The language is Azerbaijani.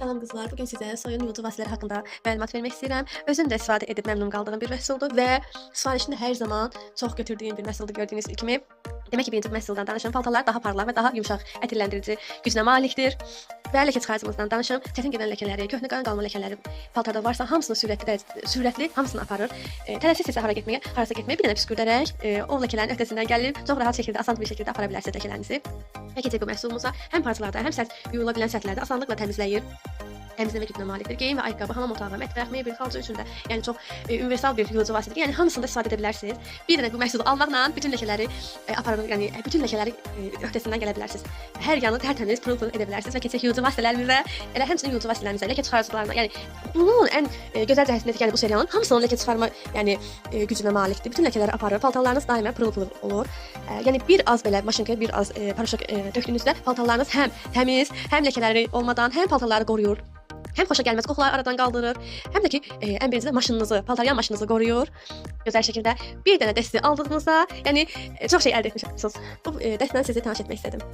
Salam qızlar, bugün sizə soyun yuğucu vasitələri haqqında məlumat vermək istəyirəm. Özüm də istifadə edib məmnun qaldığım bir məhsuldur və sifarişini hər zaman çox götürdüyüm bir məhsuldur gördüyünüz kimi. Demək ki, birinci məhsuldan danışım. Paltarlar daha parlaq və daha yumşaq ətirləndirici gücünə malikdir. Və ləkə çıxarıcımızdan danışım. Çətin gedən ləkələri, köhnə qan qalma ləkələri paltarda varsa hamısını sürətli hamısını aparır. Tələsiz hara getməyə, harasa getməyə bir dənə püskürdərək o ləkələrin öhdəsindən gəlib çox rahat şəkildə, asan bir şəkildə apara bilərsiniz ləkələrinizi. Və keçək bu məhsulumuza həm parçalarda, həm sərt yuyula bilən səthlərdə asanlıqla təmizləyir. Təmizləmə gücünə malikdir. Geyim və ayaqqabı, hamam otağı, mətbəx, mebel, xalça üçün də yəni çox universal bir yuyucu vasitədir. Yəni hamısında istifadə edə bilərsiniz. Bir dənə bu məhsulu almaqla bütün ləkələri aparır, yəni bütün ləkələri öhdəsindən gələ bilərsiniz. Hər yanı tərtəmiz, pırıl-pırıl edə bilərsiniz və keçək yuyucu vasitələrimizə, elə həmçinin yuyucu vasitələrimizə, ləkə çıxarıcılarına, yəni bunun ən gözəl cəhəti yəni bu serialın hamısının ləkə çıxarma yəni gücünə malikdir. Bütün ləkələri aparır. Paltarlarınız daima pırıl-pırıl olur. Yəni bir az belə maşınkaya bir az paraşok tökdüyünüzdə paltarlarınız həm təmiz, həm ləkələri olmadan, həm paltarları qoruyur. Həm xoşa gəlməz qoxuları aradan qaldırır, həm də ki, ən birincisi maşınınızı, paltaryan maşınınızı qoruyur. Gözəl şəkildə bir dənə dəsti aldığınızda, yəni çox şey əldə etmişsiniz. Bu dəstlə sizi tanış etmək istədim.